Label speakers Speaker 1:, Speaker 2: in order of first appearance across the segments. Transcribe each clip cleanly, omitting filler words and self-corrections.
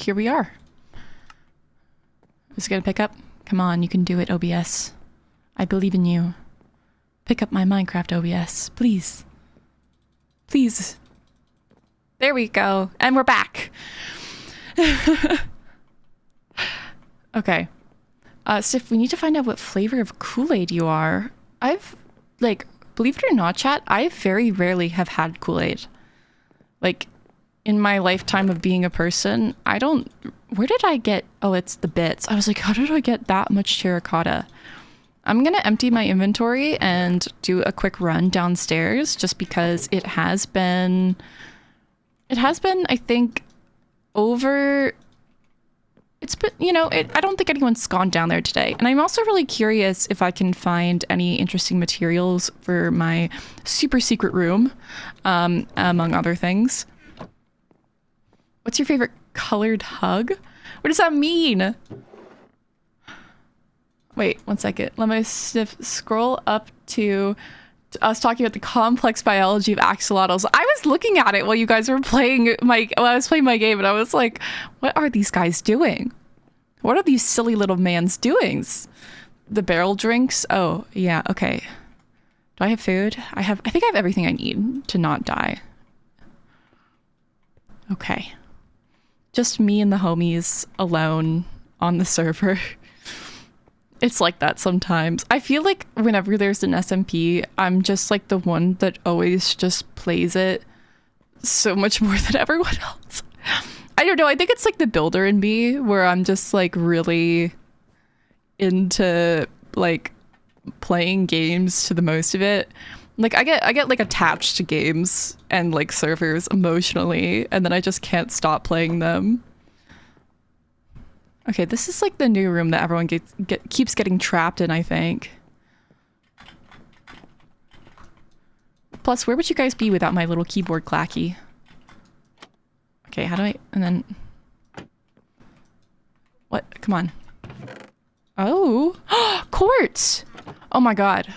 Speaker 1: here we are. Is it gonna pick up? Come on, you can do it, OBS. I believe in you. Pick up my Minecraft, OBS. Please. Please. There we go. And we're back. Okay. Sif, we need to find out what flavor of Kool-Aid you are. I've, like, believe it or not, chat, I very rarely have had Kool-Aid. Like, in my lifetime of being a person, I don't... Where did I get... Oh, it's the bits. I was like, how did I get that much terracotta? I'm gonna empty my inventory and do a quick run downstairs just because it has been, I think, over... It's been, you know, I don't think anyone's gone down there today. And I'm also really curious if I can find any interesting materials for my super secret room, among other things. What's your favorite colored hug? What does that mean? Wait, 1 second. Let me scroll up to us talking about the complex biology of axolotls. I was looking at it while you guys were playing while I was playing my game, and I was like, what are these guys doing? What are these silly little mans doing? The barrel drinks? Oh, yeah, okay. Do I have food? I think I have everything I need to not die. Okay. Just me and the homies alone on the server. It's like that sometimes. I feel like whenever there's an SMP, I'm just like the one that always just plays it so much more than everyone else. I don't know. I think it's like the builder in me where I'm just like really into like playing games to the most of it. Like I get like attached to games and like servers emotionally, and then I just can't stop playing them. Okay, this is like the new room that everyone keeps getting trapped in, I think. Plus, where would you guys be without my little keyboard clacky? Okay, how do I... And then... What? Come on. Oh! Quartz! Oh my god.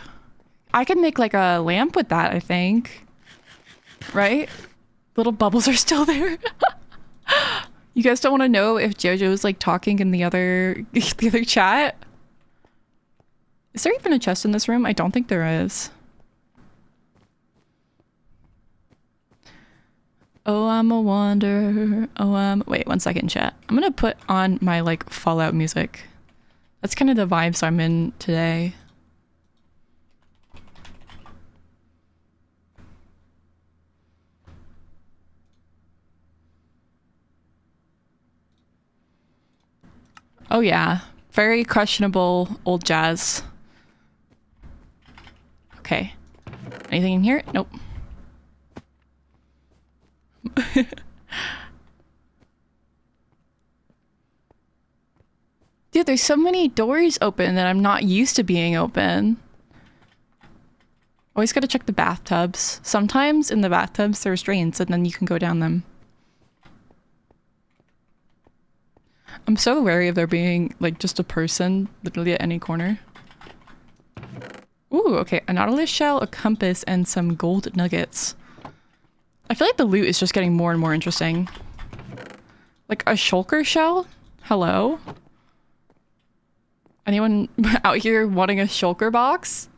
Speaker 1: I could make like a lamp with that, I think. Right? Little bubbles are still there. You guys don't want to know if JoJo's like talking in the other chat? Is there even a chest in this room? I don't think there is. Oh, I'm a wanderer. Oh, wait, 1 second, chat. I'm gonna put on my like Fallout music. That's kind of the vibes I'm in today. Oh yeah, very questionable old jazz. Okay. Anything in here? Nope. Dude, there's so many doors open that I'm not used to being open. Always gotta check the bathtubs. Sometimes in the bathtubs there's drains and then you can go down them. I'm so wary of there being like just a person literally at any corner. Ooh, okay. A nautilus shell, a compass, and some gold nuggets. I feel like the loot is just getting more and more interesting. Like a shulker shell? Hello? Anyone out here wanting a shulker box?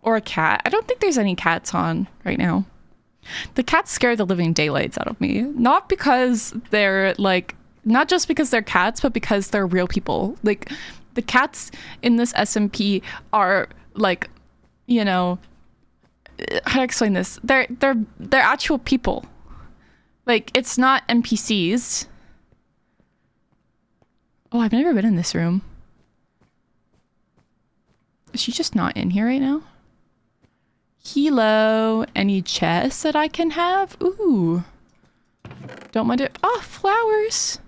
Speaker 1: Or a cat? I don't think there's any cats on right now. The cats scare the living daylights out of me. Not because they're like... Not just because they're cats, but because they're real people. Like, the cats in this SMP are, like, you know... How to explain this? They're actual people. Like, it's not NPCs. Oh, I've never been in this room. Is she just not in here right now? Hello. Any chests that I can have? Ooh. Don't mind it. Oh, flowers.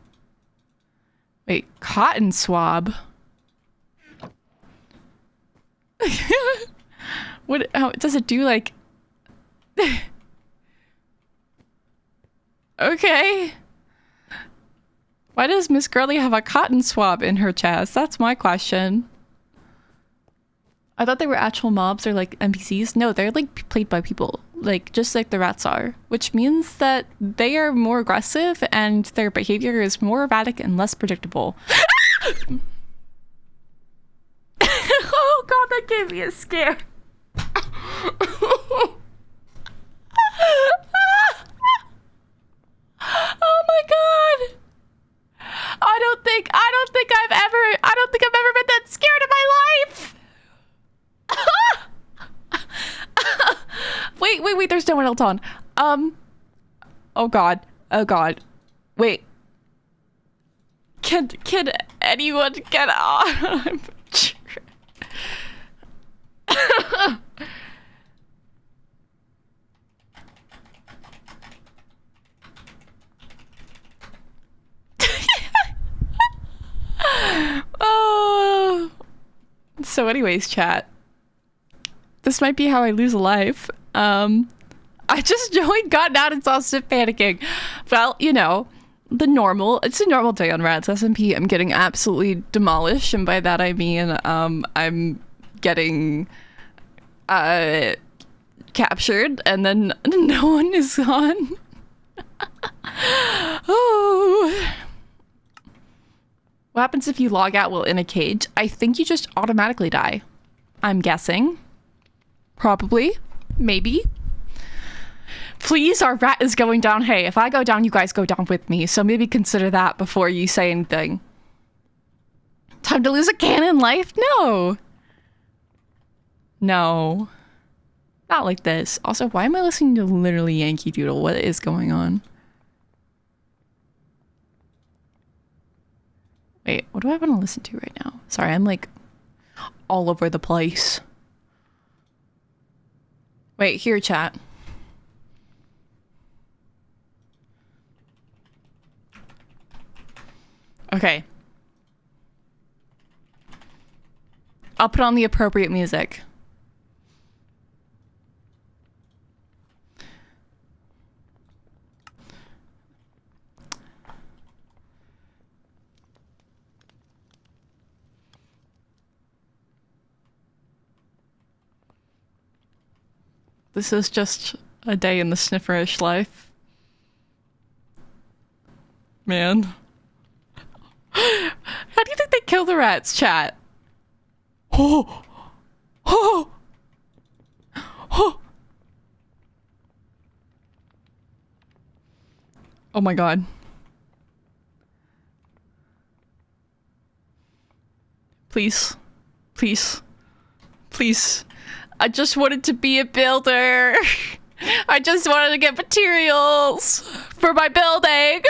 Speaker 1: Wait, cotton swab. What? How does it do? Like, okay. Why does Miss Girly have a cotton swab in her chest? That's my question. I thought they were actual mobs or like NPCs. No, they're like played by people. like just like the rats are, which means that they are more aggressive and their behavior is more erratic and less predictable. Oh god, that gave me a scare. Oh my god. I don't think I've ever been that scared in my life. Wait, there's no one else on. Oh god. Wait. Can anyone get on? Oh. So anyways, chat. This might be how I lose a life. I just joined, got out and saw Sniff panicking. Well, you know, it's a normal day on RatsSMP. I'm getting absolutely demolished, and by that I mean I'm getting captured and then no one is on. Oh. What happens if you log out while in a cage? I think you just automatically die. I'm guessing. Probably. Maybe. Please, our rat is going down. Hey, if I go down, you guys go down with me. So maybe consider that before you say anything. Time to lose a canon life? No. No. Not like this. Also, why am I listening to literally Yankee Doodle? What is going on? Wait, what do I want to listen to right now? Sorry, I'm like all over the place. Wait, here, chat. Okay. I'll put on the appropriate music. This is just a day in the Snifferish life. Man. How do you think they kill the rats, chat? Oh! Oh! Oh! Oh my god. Please. Please. Please. I just wanted to be a builder. I just wanted to get materials for my building.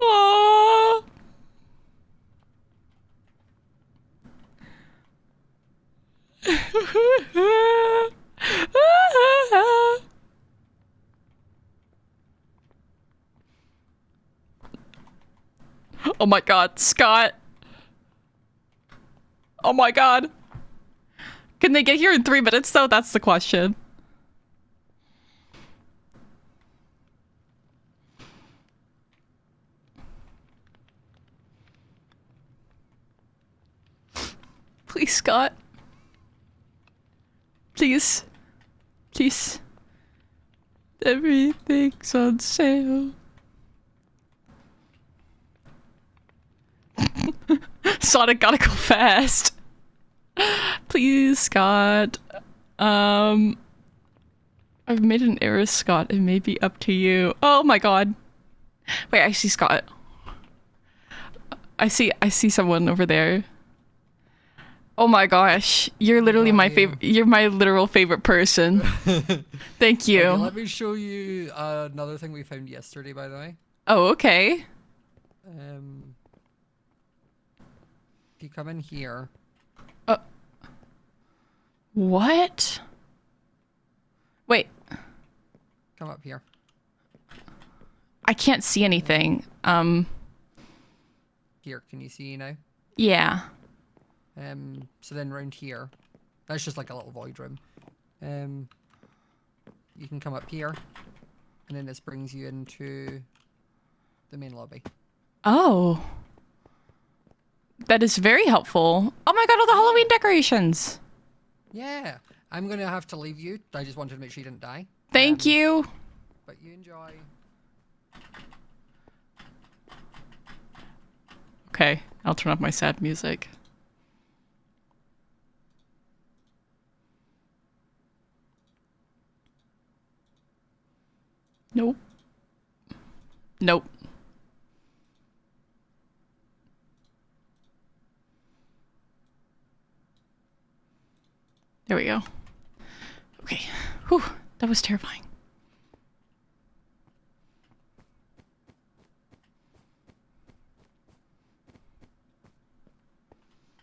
Speaker 1: Oh. Oh my god, Scott. Oh my god. Can they get here in 3 minutes though? That's the question. Please, Scott. Please. Please. Everything's on sale. Sonic gotta go fast. Please, Scott. I've made an error, Scott. It may be up to you. Oh my god. Wait, I see Scott. I see someone over there. Oh my gosh. You're literally my favorite. You're my literal favorite person. Thank you.
Speaker 2: Okay, let me show you another thing we found yesterday, by the way.
Speaker 1: Oh, okay.
Speaker 2: If you come in here.
Speaker 1: What? Wait.
Speaker 2: Come up here.
Speaker 1: I can't see anything.
Speaker 2: Here, can you see now?
Speaker 1: Yeah.
Speaker 2: So then round here. That's just like a little void room. You can come up here. And then this brings you into the main lobby.
Speaker 1: Oh. That is very helpful. Oh my god, all the Halloween decorations.
Speaker 2: Yeah. I'm going to have to leave you. I just wanted to make sure you didn't die.
Speaker 1: Thank you.
Speaker 2: But you enjoy.
Speaker 1: Okay, I'll turn off my sad music. Nope. Nope. There we go. Okay. Whew, that was terrifying.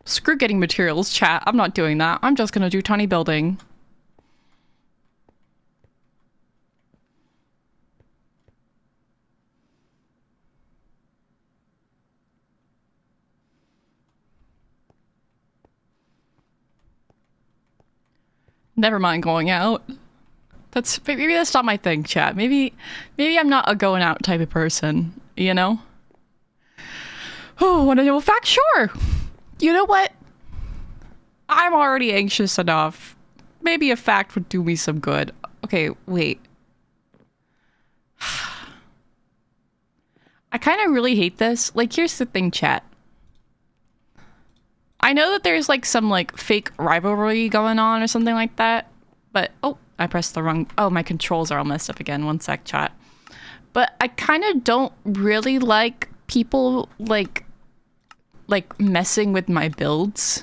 Speaker 1: Screw getting materials, chat. I'm not doing that. I'm just gonna do tiny building. Never mind going out. Maybe that's not my thing, chat. Maybe I'm not a going out type of person, you know? Oh, want to know a fact? Sure. You know what? I'm already anxious enough. Maybe a fact would do me some good. Okay, wait. I kind of really hate this. Like, here's the thing, chat. I know that there's like some like fake rivalry going on or something like that, but oh, I pressed the wrong. Oh, my controls are all messed up again. One sec, chat. But I kind of don't really like people like messing with my builds.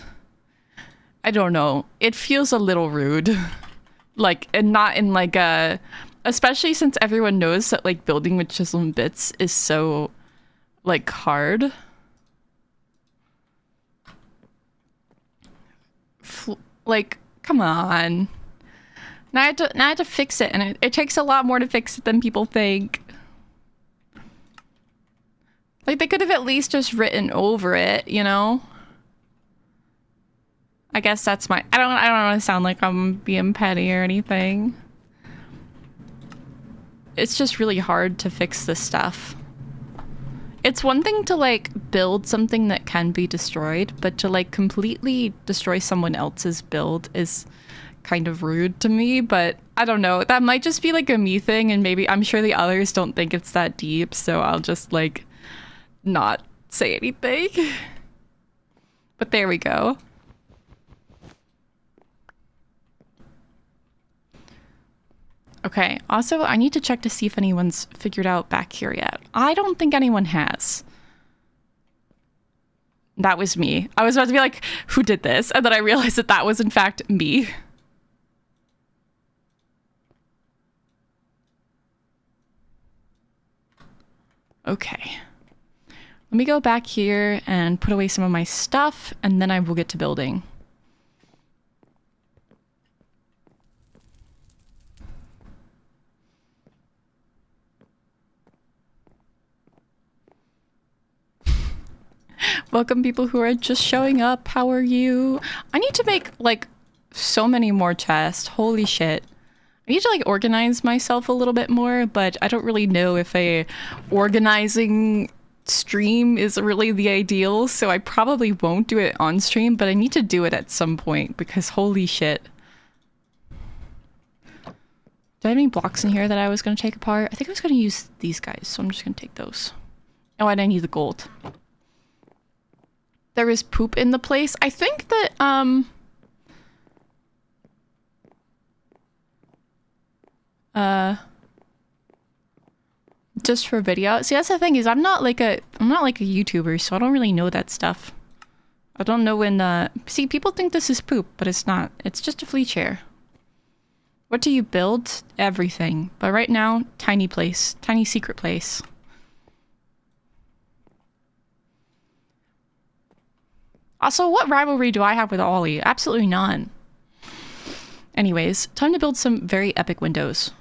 Speaker 1: I don't know. It feels a little rude. Like, and not in like a, especially since everyone knows that like building with chisel and bits is so like hard. Like, come on. Now I have to fix it, and it takes a lot more to fix it than people think. Like, they could have at least just written over it, you know? I guess that's my... I don't want to sound like I'm being petty or anything. It's just really hard to fix this stuff. It's one thing to, like, build something that can be destroyed, but to, like, completely destroy someone else's build is kind of rude to me, but I don't know. That might just be, like, a me thing, and maybe I'm sure the others don't think it's that deep, so I'll just, like, not say anything. But there we go. Okay, also, I need to check to see if anyone's figured out back here yet. I don't think anyone has. That was me. I was about to be like, who did this? And then I realized that that was, in fact, me. Okay. Let me go back here and put away some of my stuff, and then I will get to building. Welcome people who are just showing up. How are you? I need to make like so many more chests. Holy shit. I need to like organize myself a little bit more, but I don't really know if a organizing stream is really the ideal, so I probably won't do it on stream, but I need to do it at some point because holy shit. Do I have any blocks in here that I was going to take apart? I think I was going to use these guys, so I'm just going to take those. Oh, and I need the gold. There is poop in the place. I think that, just for video. See, that's the thing is I'm not like a YouTuber, so I don't really know that stuff. I don't know when, see, people think this is poop, but it's not. It's just a flea chair. What do you build? Everything. But right now, tiny place. Tiny secret place. Also, what rivalry do I have with Ollie? Absolutely none. Anyways, time to build some very epic windows.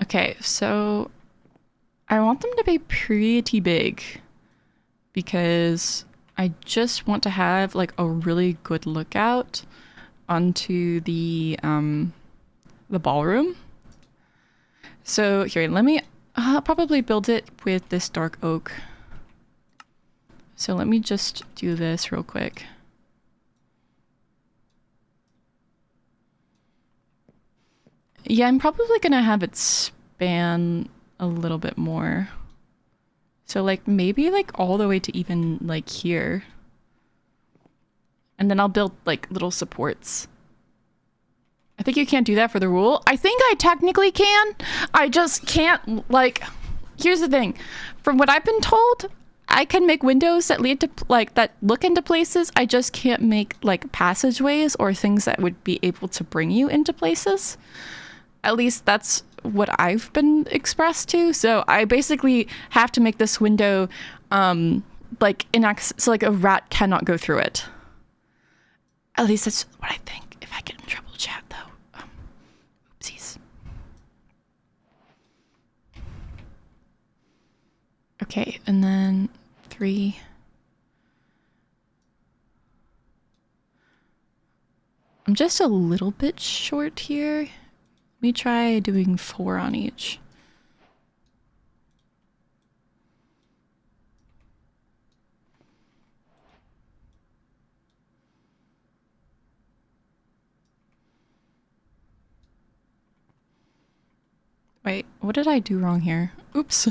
Speaker 1: Okay, so I want them to be pretty big because I just want to have like a really good lookout onto the ballroom. So here, let me probably build it with this dark oak. So let me just do this real quick. Yeah, I'm probably gonna have it span a little bit more. So like maybe like all the way to even like here. And then I'll build like little supports. I think you can't do that for the rule. I think I technically can. I just can't, like, here's the thing. From what I've been told, I can make windows that lead to, like, that look into places. I just can't make, like, passageways or things that would be able to bring you into places. At least that's what I've been expressed to. So I basically have to make this window, like, so, like, a rat cannot go through it. At least that's what I think. If I get in trouble, chat, though. Oopsies. Okay, and then 3. I'm just a little bit short here. Let me try doing 4 on each. Wait, what did I do wrong here? Oops.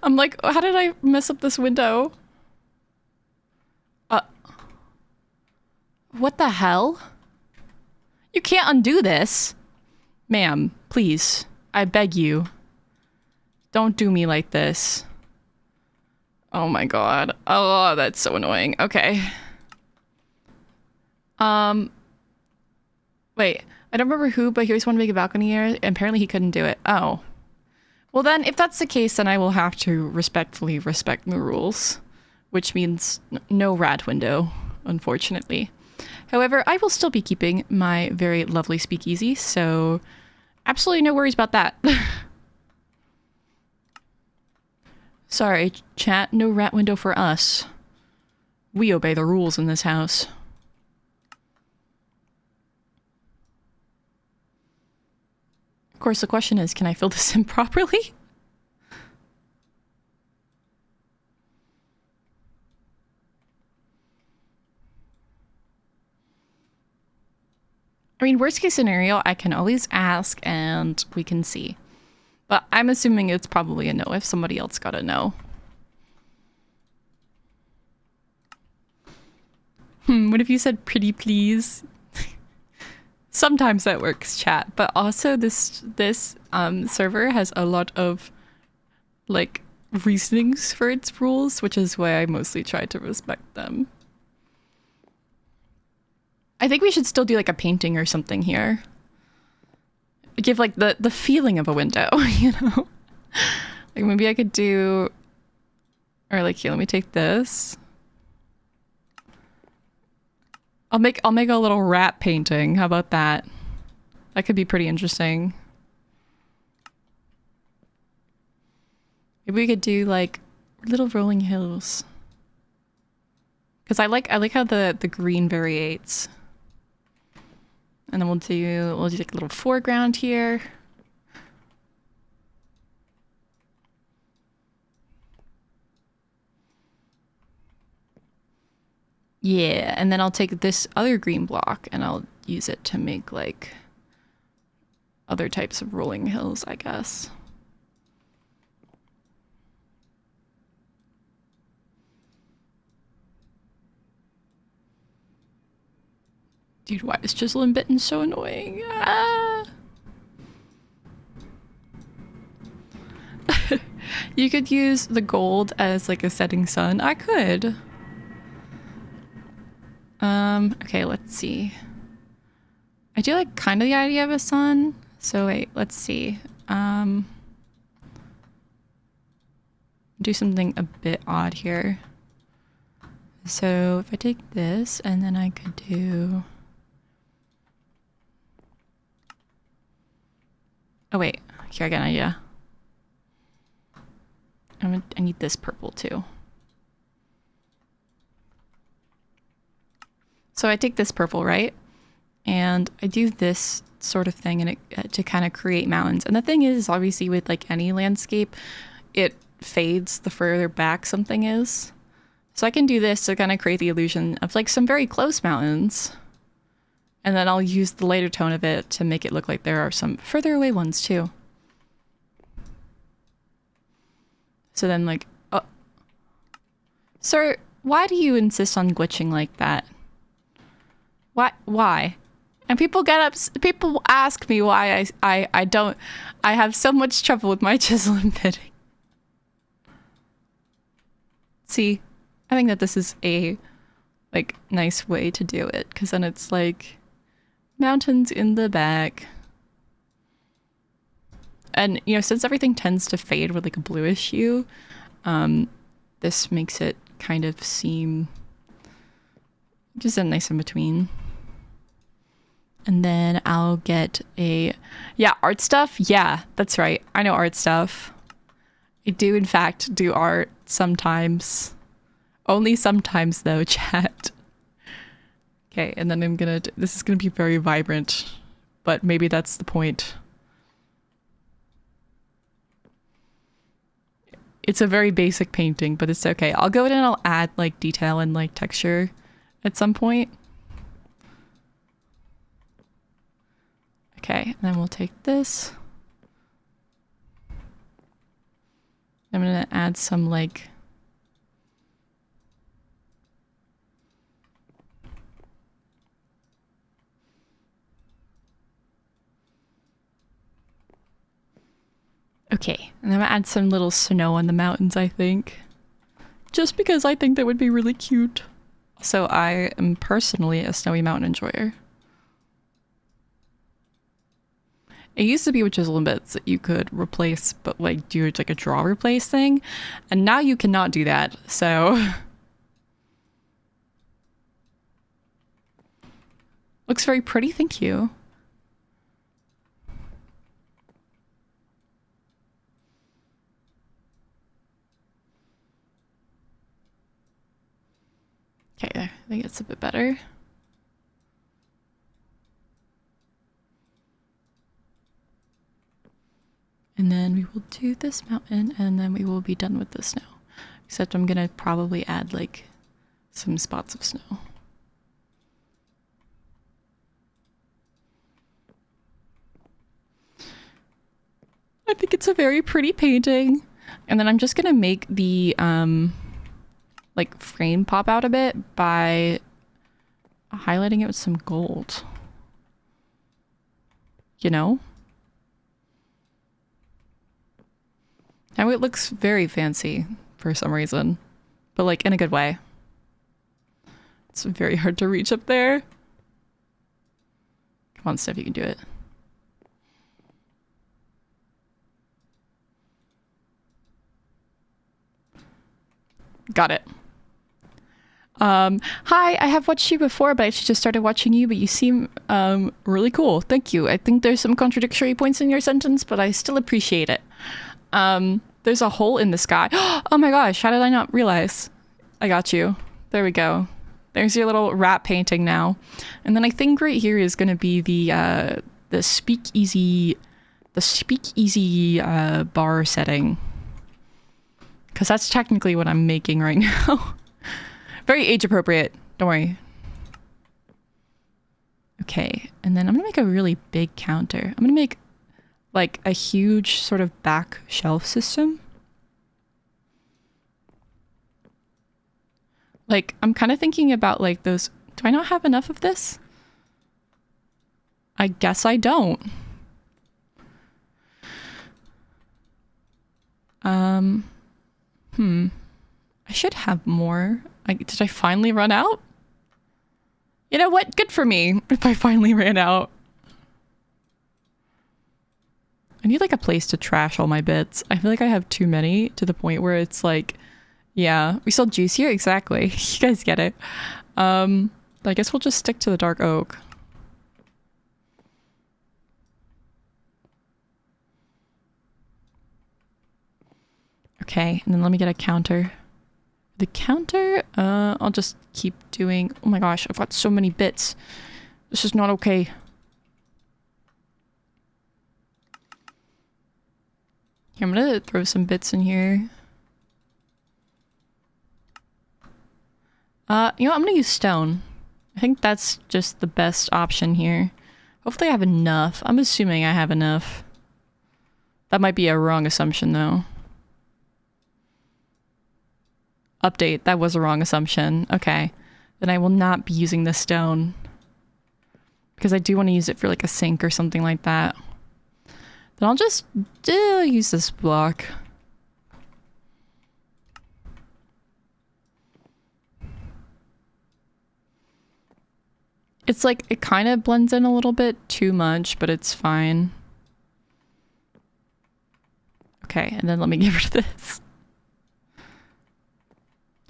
Speaker 1: I'm like, how did I mess up this window? What the hell? You can't undo this. Ma'am, please. I beg you. Don't do me like this. Oh my god. Oh, that's so annoying. Okay. Wait. I don't remember who, but he always wanted to make a balcony here, and apparently he couldn't do it. Oh. Well then, if that's the case, then I will have to respectfully respect the rules. Which means no rat window, unfortunately. However, I will still be keeping my very lovely speakeasy, so absolutely no worries about that. Sorry, chat, no rat window for us. We obey the rules in this house. Of course, the question is, can I fill this in properly? I mean, worst case scenario, I can always ask and we can see. But I'm assuming it's probably a no if somebody else got a no. What if you said pretty please? Sometimes that works, chat, but also this server has a lot of like reasonings for its rules, which is why I mostly try to respect them. I think we should still do like a painting or something here. Give like the feeling of a window, you know? Like maybe I could do, or like here, let me take this. I'll make a little rat painting. How about that? That could be pretty interesting. Maybe we could do like little rolling hills. Cause I like how the green variates. And then we'll do like a little foreground here. Yeah, and then I'll take this other green block and I'll use it to make like other types of rolling hills, I guess. Dude, why is Chisel and Bitten so annoying? Ah! You could use the gold as like a setting sun. I could. Okay, let's see. I do like kind of the idea of a sun. So wait, let's see. Do something a bit odd here. So if I take this and then I could do... Oh wait, here I got an idea. I need this purple too. So I take this purple, right? And I do this sort of thing and to kind of create mountains. And the thing is, obviously with like any landscape, it fades the further back something is. So I can do this to kind of create the illusion of like some very close mountains. And then I'll use the lighter tone of it to make it look like there are some further away ones too. So then like, oh. Sir, why do you insist on glitching like that? Why? And people people ask me why I have so much trouble with my chisel and pitting. See, I think that this is a like nice way to do it, because then it's like mountains in the back. And you know, since everything tends to fade with like a bluish hue, this makes it kind of seem just a nice in between. And then I'll get a, yeah, art stuff. Yeah, that's right. I know art stuff. I do in fact do art sometimes. Only sometimes though, chat. Okay, and then I'm gonna, this is gonna be very vibrant, but maybe that's the point. It's a very basic painting, but it's okay. I'll go in and I'll add like detail and like texture at some point. Okay, and then we'll take this. I'm gonna add some like okay, and I'm gonna add some little snow on the mountains, I think. Just because I think that would be really cute. So I am personally a snowy mountain enjoyer. It used to be with chisel and bits that you could replace, but like do like a draw replace thing. And now you cannot do that, so. Looks very pretty, thank you. Okay, I think it's a bit better. And then we will do this mountain, and then we will be done with the snow. Except I'm gonna probably add like some spots of snow. I think it's a very pretty painting. And then I'm just gonna make the like frame pop out a bit by highlighting it with some gold. You know? Now it looks very fancy for some reason, but like in a good way. It's very hard to reach up there. Come on, Steph, you can do it. Got it. Hi, I have watched you before, but I actually just started watching you, but you seem really cool. Thank you. I think there's some contradictory points in your sentence, but I still appreciate it. There's a hole in the sky. Oh my gosh, how did I not realize? I got you. There we go. There's your little rat painting now. And then I think right here is going to be the speakeasy bar setting. Because that's technically what I'm making right now. Very age appropriate. Don't worry. Okay, and then I'm gonna make a really big counter. I'm gonna make like a huge sort of back shelf system. Like, I'm kind of thinking about like those. Do I not have enough of this? I guess I don't. I should have more. Did I finally run out? You know what? Good for me if I finally ran out. I need like a place to trash all my bits. I feel like I have too many to the point where it's like, yeah, we sold juice here? Exactly. You guys get it. I guess we'll just stick to the dark oak. Okay, and then let me get a counter. The counter, I'll just keep doing... Oh my gosh, I've got so many bits. This is not okay. Here, I'm gonna throw some bits in here. You know what? I'm gonna use stone. I think that's just the best option here. Hopefully I have enough. I'm assuming I have enough. That might be a wrong assumption though. Update, that was a wrong assumption. Okay. Then I will not be using the stone. Because I do want to use it for like a sink or something like that. Then I'll just use this block. It's like, it kind of blends in a little bit too much, but it's fine. Okay, and then let me get rid of this.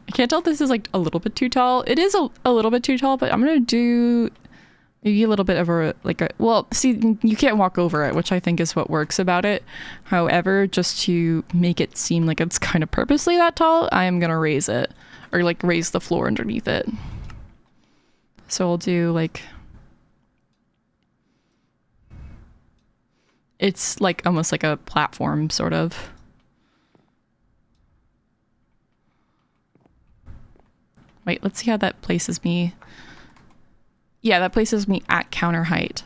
Speaker 1: I can't tell if this is like a little bit too tall. It is a little bit too tall, but I'm gonna do maybe a little bit of a, like a, well, see, you can't walk over it, which I think is what works about it. However, just to make it seem like it's kind of purposely that tall, I am gonna raise it, or like raise the floor underneath it. So I'll do like, it's like almost like a platform sort of. Wait, let's see how that places me. Yeah, that places me at counter height.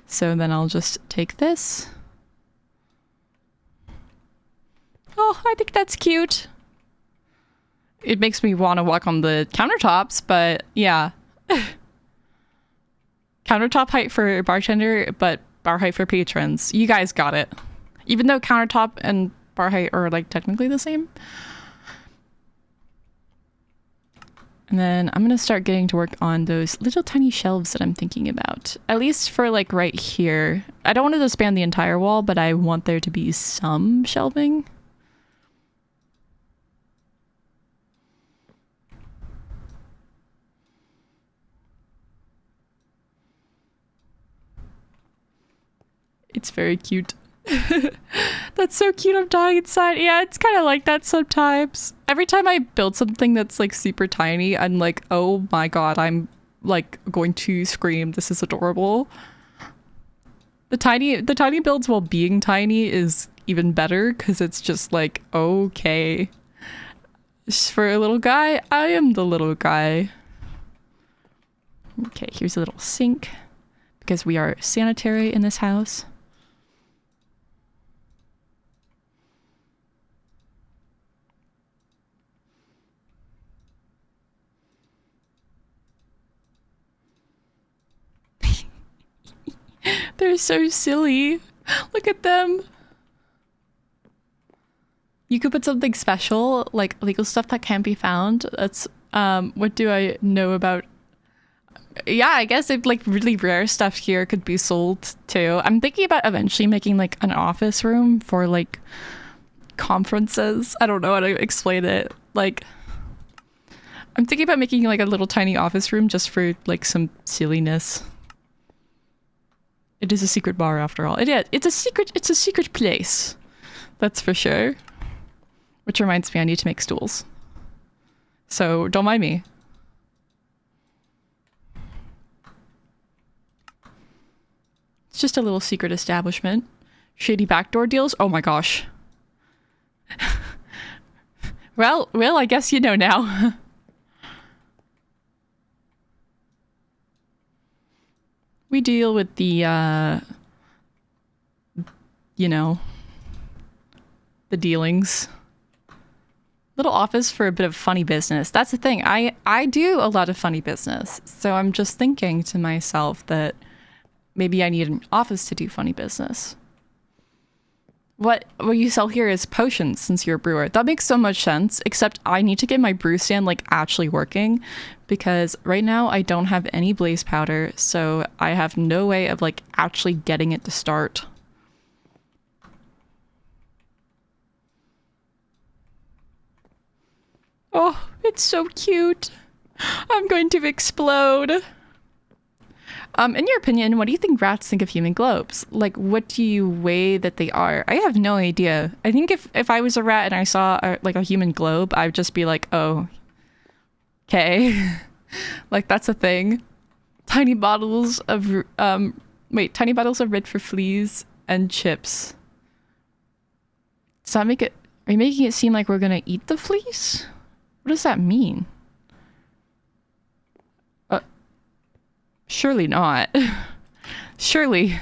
Speaker 1: So then I'll just take this. Oh, I think that's cute. It makes me want to walk on the countertops, but yeah. Countertop height for bartender, but bar height for patrons. You guys got it. Even though countertop and bar height are like technically the same. And then I'm gonna start getting to work on those little tiny shelves that I'm thinking about. At least for like right here. I don't want it to span the entire wall, but I want there to be some shelving. It's very cute. That's so cute. I'm dying inside. Yeah, it's kind of like that sometimes. Every time I build something that's like super tiny, I'm like, oh my god, I'm like going to scream. This is adorable. The tiny builds while being tiny is even better because it's just like, okay. Just for a little guy, I am the little guy. Okay, here's a little sink because we are sanitary in this house. They're so silly. Look at them. You could put something special, like legal stuff that can't be found. That's, what do I know about? Yeah, I guess if like really rare stuff here could be sold too. I'm thinking about eventually making like an office room for like conferences. I don't know how to explain it. Like, I'm thinking about making like a little tiny office room just for like some silliness. It is a secret bar after all. It's a secret place. That's for sure. Which reminds me, I need to make stools. So don't mind me. It's just a little secret establishment. Shady backdoor deals? Oh my gosh. Well, I guess you know now. We deal with the, you know, the dealings. Little office for a bit of funny business. That's the thing. I do a lot of funny business. So I'm just thinking to myself that maybe I need an office to do funny business. What you sell here is potions since you're a brewer. That makes so much sense, except I need to get my brew stand like actually working because right now I don't have any blaze powder, so I have no way of like actually getting it to start. Oh, it's so cute. I'm going to explode. In your opinion, what do you think rats think of human globes? Like, what do you weigh that they are? I have no idea. I think if I was a rat and I saw like a human globe, I would just be like, oh, okay. Like, that's a thing. Tiny bottles of, tiny bottles of rid for fleas and chips. Does that make it, are you making it seem like we're gonna eat the fleas? What does that mean? Surely not. Surely.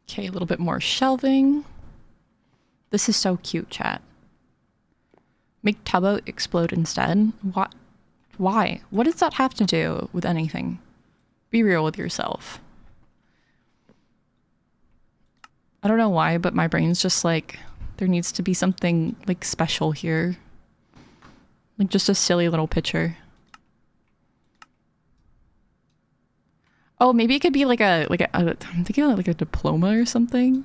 Speaker 1: Okay, a little bit more shelving. This is so cute, chat. Make tubboat explode instead? What? Why? What does that have to do with anything? Be real with yourself. I don't know why, but my brain's just like, there needs to be something like special here. Like just a silly little picture. Oh, maybe it could be like I'm thinking of like a diploma or something.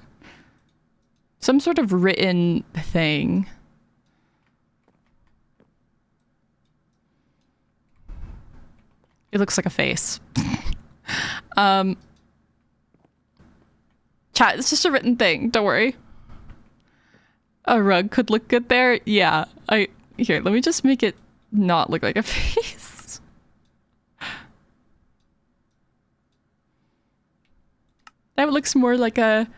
Speaker 1: Some sort of written thing. It looks like a face. Chat, it's just a written thing. Don't worry. A rug could look good there. Yeah. Here, let me just make it not look like a face. That looks more like a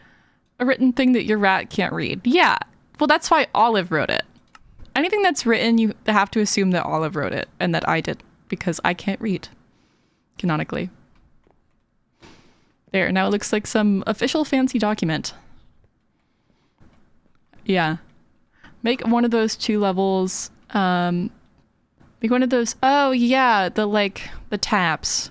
Speaker 1: written thing that your rat can't read. Yeah. Well, that's why Olive wrote it. Anything that's written, you have to assume that Olive wrote it and that I did, because I can't read canonically. There, now it looks like some official fancy document. Yeah. Make one of those 2 levels. Make one of those. Oh, yeah, the tabs.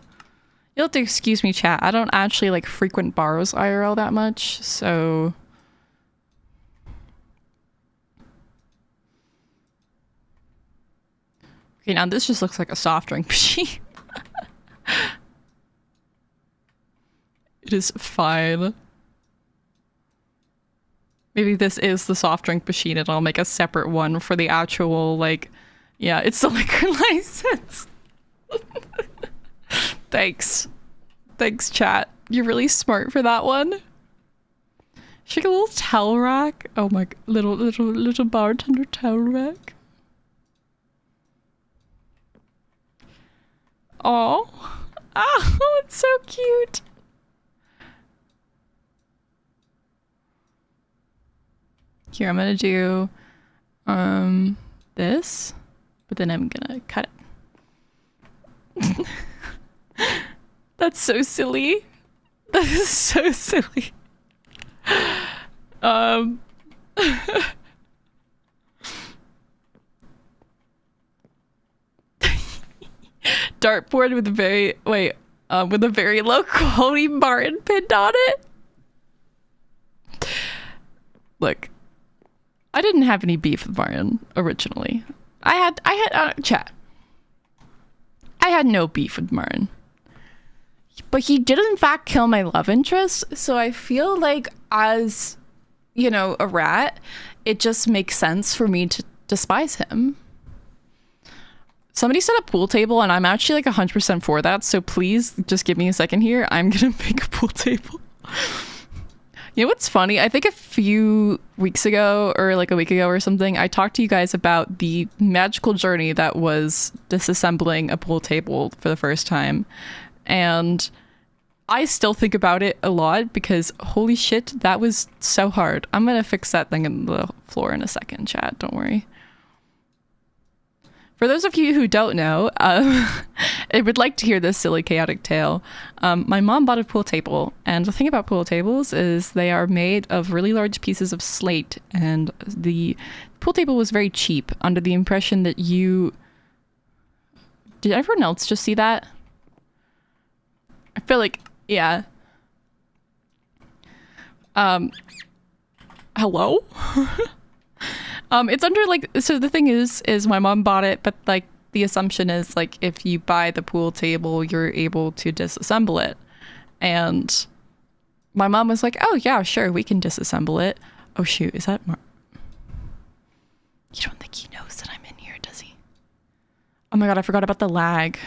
Speaker 1: You'll have to excuse me, chat. I don't actually like frequent borrows IRL that much, so. Okay, now this just looks like a soft drink machine. It is fine. Maybe this is the soft drink machine and I'll make a separate one for the actual, like, yeah, it's the liquor license. Thanks. Thanks, chat. You're really smart for that one. Should get a little towel rack. Oh my, little bartender towel rack. Oh, it's so cute. Here, I'm gonna do this, but then I'm gonna cut it. That's so silly. That is so silly. Dartboard with a very low quality Martin pinned on it. Look, I didn't have any beef with Martin originally. I had chat. I had no beef with Martin. But he did in fact kill my love interest, so I feel like as, you know, a rat, it just makes sense for me to despise him. Somebody set a pool table and I'm actually like 100% for that, so please just give me a second here. I'm gonna make a pool table. You know what's funny? I think a few weeks ago or like a week ago or something, I talked to you guys about the magical journey that was disassembling a pool table for the first time. And I still think about it a lot because holy shit, that was so hard. I'm gonna fix that thing in the floor in a second, chat. Don't worry. For those of you who don't know, I would like to hear this silly chaotic tale. My mom bought a pool table, and the thing about pool tables is they are made of really large pieces of slate, and the pool table was very cheap, under the impression that you... Did everyone else just see that? I feel like, yeah. Hello? It's under like, so the thing is my mom bought it, but like the assumption is like if you buy the pool table, you're able to disassemble it. And my mom was like, oh yeah, sure, we can disassemble it. Oh shoot, is that You don't think he knows that I'm in here, does he? Oh my god, I forgot about the lag.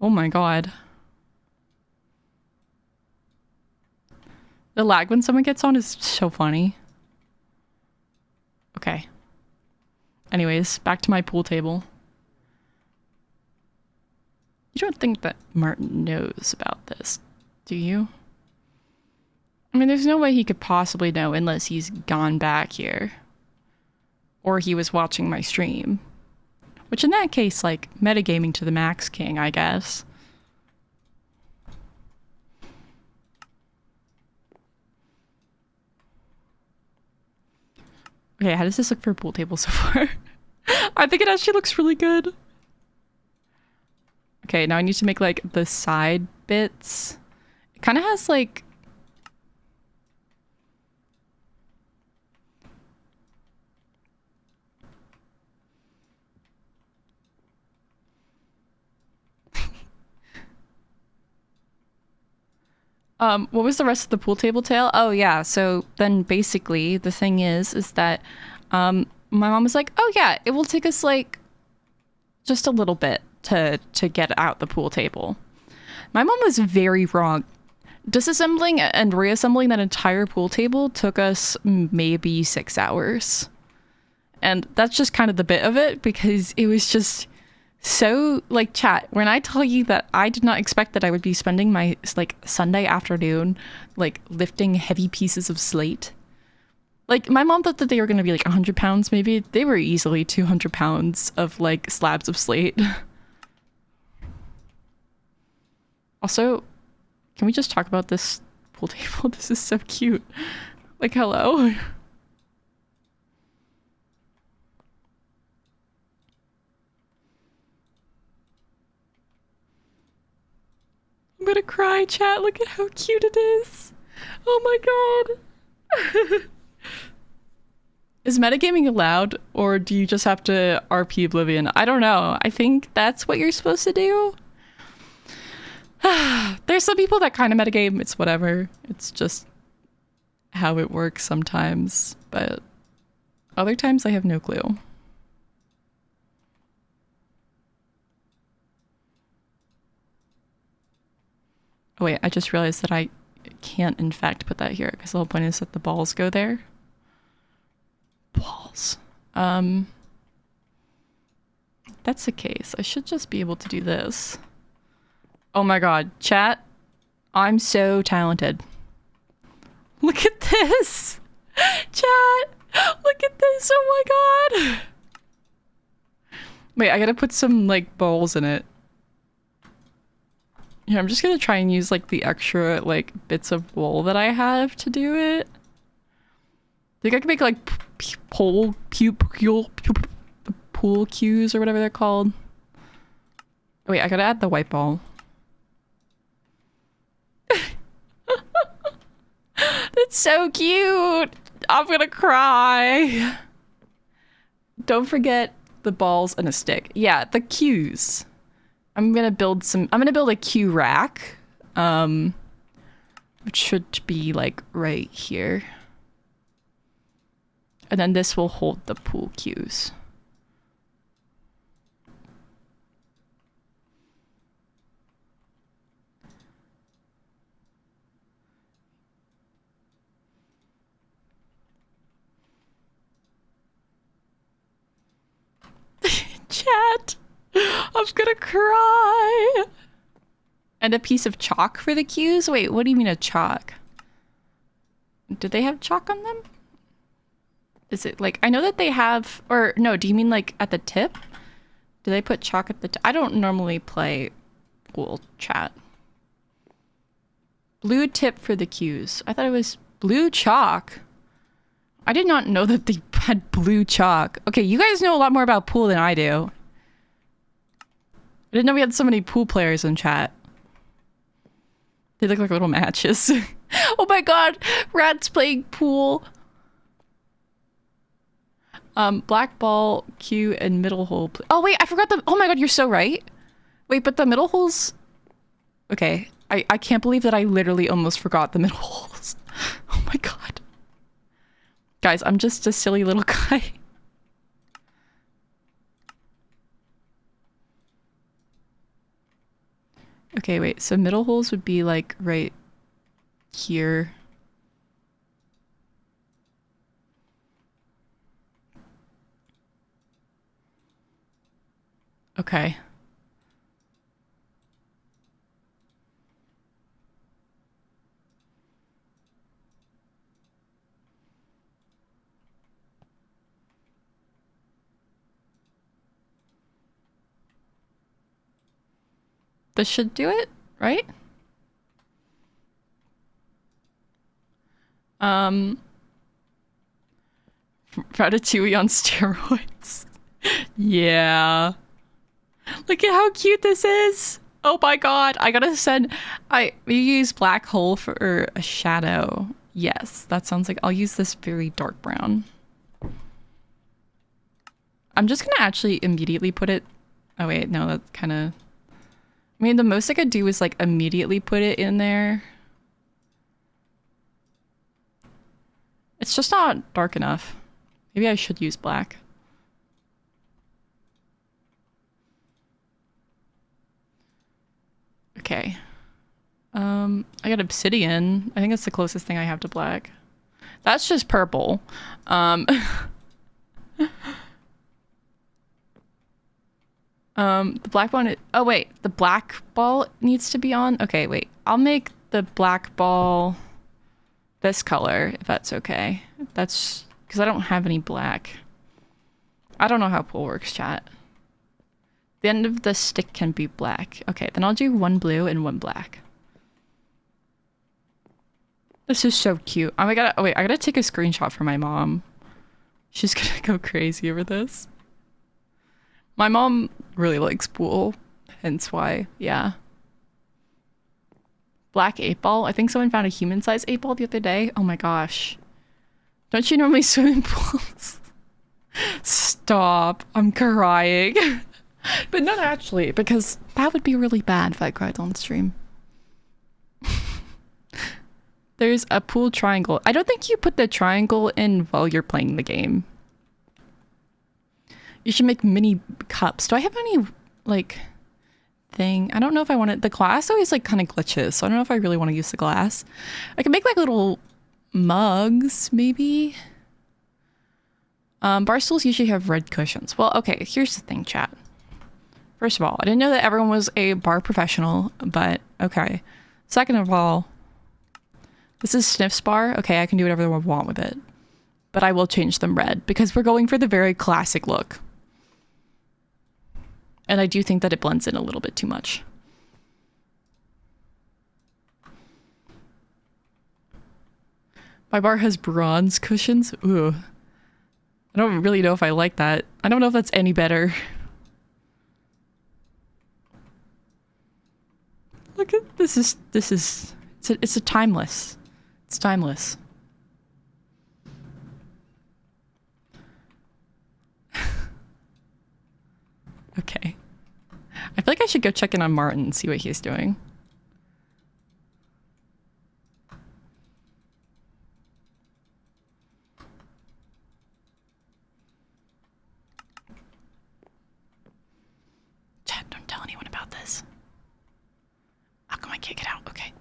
Speaker 1: Oh my god. The lag when someone gets on is so funny. Okay. Anyways, back to my pool table. You don't think that Martin knows about this, do you? I mean, there's no way he could possibly know unless he's gone back here. Or he was watching my stream. Which in that case, like, metagaming to the Max King, I guess. Okay, how does this look for a pool table so far? I think it actually looks really good. Okay, now I need to make, like, the side bits. It kind of has, like... what was the rest of the pool table tale? Oh yeah, so then basically the thing is that my mom was like, oh yeah, it will take us like just a little bit to get out the pool table. My mom was very wrong. Disassembling and reassembling that entire pool table took us maybe 6 hours. And that's just kind of the bit of it, because it was just so, like, chat, when I tell you that I did not expect that I would be spending my, like, Sunday afternoon, like, lifting heavy pieces of slate. Like, my mom thought that they were going to be, like, 100 pounds, maybe. They were easily 200 pounds of, like, slabs of slate. Also, can we just talk about this pool table? This is so cute. Like, hello? I'm gonna cry, chat. Look at how cute it is. Oh my god. Is metagaming allowed, or do you just have to RP Oblivion? I don't know. I think that's what you're supposed to do. There's some people that kind of metagame. It's whatever. It's just how it works sometimes. But other times I have no clue. Oh wait, I just realized that I can't in fact put that here, because the whole point is that the balls go there. Balls. That's the case. I should just be able to do this. Oh my god, chat. I'm so talented. Look at this! Chat! Look at this! Oh my god! Wait, I gotta put some, like, balls in it. Yeah, I'm just gonna try and use, like, the extra, like, bits of wool that I have to do it. I think I can make, like, pool cues or whatever they're called. Oh, wait, I gotta add the white ball. That's so cute! I'm gonna cry! Don't forget the balls and a stick. Yeah, the cues. I'm gonna build a cue rack. Which should be, like, right here. And then this will hold the pool cues. Chat! I'm gonna cry! And a piece of chalk for the cues? Wait, what do you mean a chalk? Do they have chalk on them? Is it like, I know that they have, or no, do you mean like at the tip? Do they put chalk at the tip? I don't normally play pool, chat. Blue tip for the cues. I thought it was blue chalk. I did not know that they had blue chalk. Okay, you guys know a lot more about pool than I do. I didn't know we had so many pool players in chat. They look like little matches. Oh my god, Rats playing pool. Black ball, cue, and middle hole. Oh wait, I forgot the. Oh my god, you're so right. Wait, but the middle holes. Okay, I can't believe that I literally almost forgot the middle holes. Oh my god. Guys, I'm just a silly little guy. Okay, wait, so middle holes would be like right here. Okay. This should do it, right? Ratatouille on steroids. Yeah. Look at how cute this is. Oh my god. I gotta send... We use black hole for a shadow. Yes, that sounds like... I'll use this very dark brown. I'm just gonna actually immediately put it... Oh wait, no, that's kind of... I mean, the most I could do is like immediately put it in there. It's just not dark enough. Maybe I should use black. Okay. I got obsidian. I think that's the closest thing I have to black. That's just purple. The black one, oh wait, the black ball needs to be on? Okay, wait. I'll make the black ball this color, if that's okay. That's, because I don't have any black. I don't know how pool works, chat. The end of the stick can be black. Okay, then I'll do one blue and one black. This is so cute. Oh my god, oh wait, I gotta take a screenshot for my mom. She's gonna go crazy over this. My mom really likes pool, hence why, yeah. Black 8-ball. I think someone found a human-sized 8-ball the other day. Oh my gosh. Don't you normally swim in pools? Stop. I'm crying. But not actually, because that would be really bad if I cried on stream. There's a pool triangle. I don't think you put the triangle in while you're playing the game. You should make mini cups. Do I have any, like, thing? I don't know if I want it. The glass always, like, kind of glitches, so I don't know if I really want to use the glass. I can make, like, little mugs, maybe? Bar stools usually have red cushions. Well, okay, here's the thing, chat. First of all, I didn't know that everyone was a bar professional, but okay. Second of all, this is Sniff's bar. Okay, I can do whatever I want with it. But I will change them red, because we're going for the very classic look. And I do think that it blends in a little bit too much. My bar has bronze cushions. Ooh. I don't really know if I like that. I don't know if that's any better. Look at this is it's a timeless. It's timeless. Okay. I feel like I should go check in on Martin and see what he's doing. Chat, don't tell anyone about this. How come I can't get out? Okay.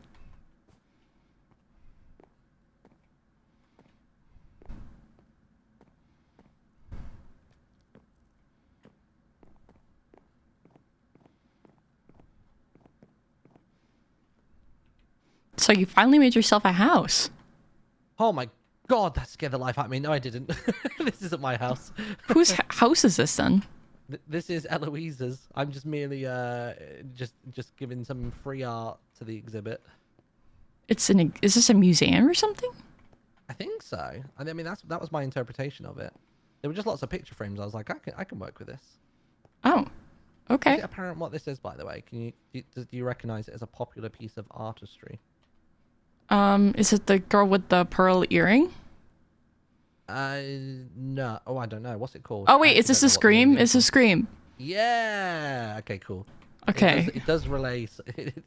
Speaker 1: So you finally made yourself a house.
Speaker 3: Oh my god, that scared the life out of me. No, I didn't. This isn't my house.
Speaker 1: Whose house is this then?
Speaker 3: This is Eloise's. I'm just merely just giving some free art to the exhibit.
Speaker 1: Is this a museum or something?
Speaker 3: I think so. I mean, that was my interpretation of it. There were just lots of picture frames. I was like, I can work with this.
Speaker 1: Oh, okay.
Speaker 3: Is it apparent what this is, by the way? Do you recognize it as a popular piece of artistry?
Speaker 1: Is it the girl with the pearl earring?
Speaker 3: No. Oh, I don't know. What's it called?
Speaker 1: Oh wait, is this a Scream? It's a Scream.
Speaker 3: Yeah. Okay, cool.
Speaker 1: Okay.
Speaker 3: It does relay. It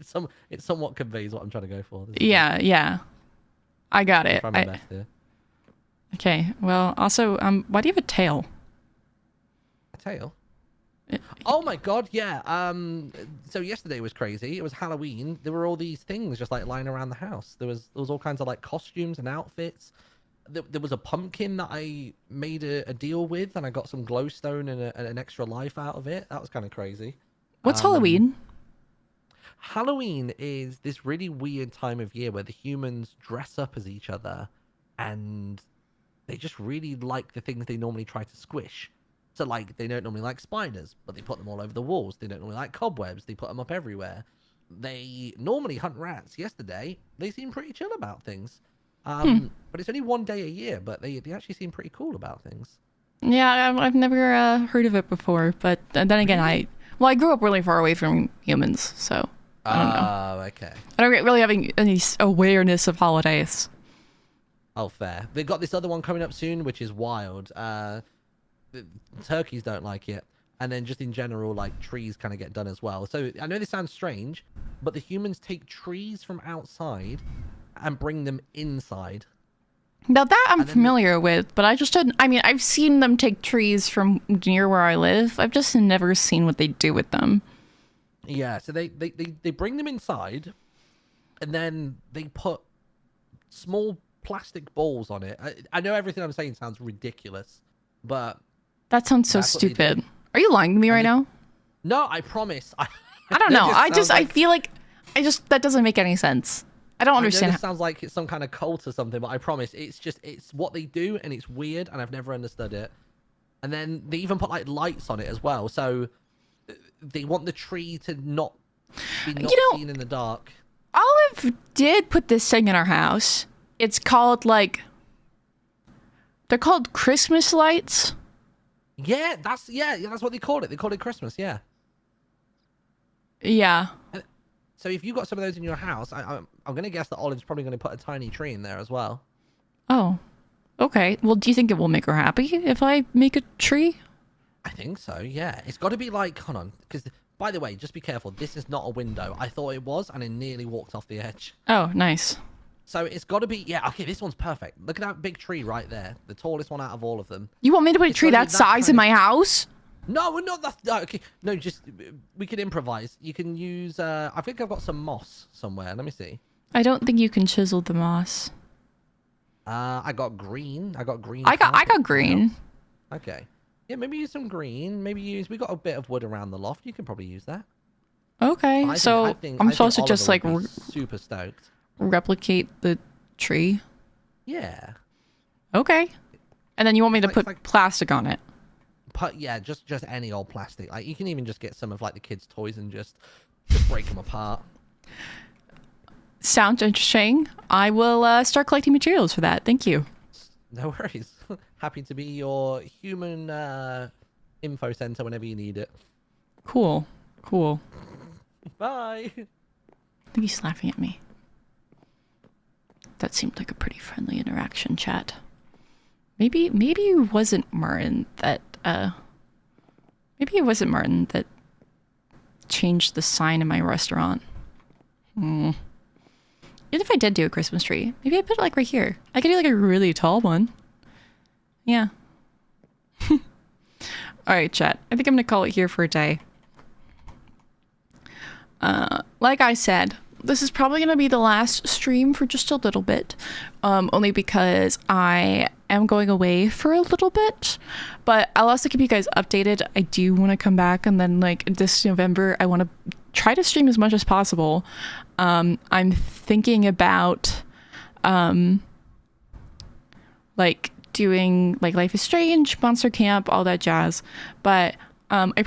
Speaker 3: somewhat conveys what I'm trying to go for.
Speaker 1: Yeah, yeah. I got it.
Speaker 3: Try my best here.
Speaker 1: Okay. Well, also, why do you have a tail?
Speaker 3: A tail? Oh my god, yeah. So yesterday was crazy. It was Halloween. There were all these things just like lying around the house. There was all kinds of like costumes and outfits. there was a pumpkin that I made a deal with, and I got some glowstone and an extra life out of it. That was kind of crazy.
Speaker 1: What's Halloween?
Speaker 3: Halloween is this really weird time of year where the humans dress up as each other, and they just really like the things they normally try to squish. So, like, they don't normally like spiders, but they put them all over the walls. They don't normally like cobwebs. They put them up everywhere. They normally hunt rats. Yesterday, they seem pretty chill about things. But it's only one day a year, but they actually seem pretty cool about things.
Speaker 1: Yeah, I've never heard of it before, but then again, I grew up really far away from humans, so I don't know.
Speaker 3: Oh, okay.
Speaker 1: I don't really have any awareness of holidays.
Speaker 3: Oh, fair. They've got this other one coming up soon, which is wild. The turkeys don't like it. And then just in general, like, trees kind of get done as well. So I know this sounds strange, but the humans take trees from outside and bring them inside.
Speaker 1: Now that I'm familiar with, but I just didn't. I mean, I've seen them take trees from near where I live. I've just never seen what they do with them.
Speaker 3: Yeah, so they bring them inside, and then they put small plastic balls on it. I know everything I'm saying sounds ridiculous, but
Speaker 1: that sounds so stupid. Are you lying to me right now?
Speaker 3: No, I promise. I
Speaker 1: don't know. I feel like that doesn't make any sense. I don't understand.
Speaker 3: It sounds like it's some kind of cult or something, but I promise it's what they do, and it's weird, and I've never understood it. And then they even put like lights on it as well, so they want the tree to not be seen in the dark.
Speaker 1: Olive did put this thing in our house. It's called they're called Christmas lights.
Speaker 3: Yeah, that's what they call it. They call it Christmas. Yeah.
Speaker 1: Yeah.
Speaker 3: So if you've got some of those in your house, I'm going to guess that Olive's probably going to put a tiny tree in there as well.
Speaker 1: Oh, okay. Well, do you think it will make her happy if I make a tree?
Speaker 3: I think so, yeah. It's got to be like, hold on, because, by the way, just be careful. This is not a window. I thought it was, and I nearly walked off the edge.
Speaker 1: Oh, nice.
Speaker 3: So it's got to be, yeah, okay, this one's perfect. Look at that big tree right there. The tallest one out of all of them.
Speaker 1: You want me to put a tree that size in my house?
Speaker 3: No, we're not that. No, okay, no, just we can improvise. You can use. I think I've got some moss somewhere. Let me see.
Speaker 1: I don't think you can chisel the moss.
Speaker 3: I got green. I got green.
Speaker 1: I got green.
Speaker 3: Okay. Yeah, maybe use some green. We got a bit of wood around the loft. You can probably use that.
Speaker 1: Okay, I'm supposed to just like
Speaker 3: super stoked.
Speaker 1: Replicate the tree.
Speaker 3: Yeah.
Speaker 1: Okay. And then you want me to put plastic on it?
Speaker 3: Yeah, just any old plastic. Like you can even just get some of like the kids' toys and just break them apart.
Speaker 1: Sounds interesting. I will start collecting materials for that. Thank you.
Speaker 3: No worries. Happy to be your human info center whenever you need it.
Speaker 1: Cool.
Speaker 3: Bye.
Speaker 1: I think he's laughing at me. That seemed like a pretty friendly interaction, chat. Maybe it wasn't Martin that changed the sign in my restaurant. Even if I did do a Christmas tree, maybe I put it like right here. I could do like a really tall one. Yeah. All right, chat. I think I'm gonna call it here for a day. Like I said, this is probably going to be the last stream for just a little bit, only because I am going away for a little bit, but I'll also keep you guys updated. I do want to come back, and then like this November, I want to try to stream as much as possible. I'm thinking about like doing like Life is Strange, Monster Camp, all that jazz, but I appreciate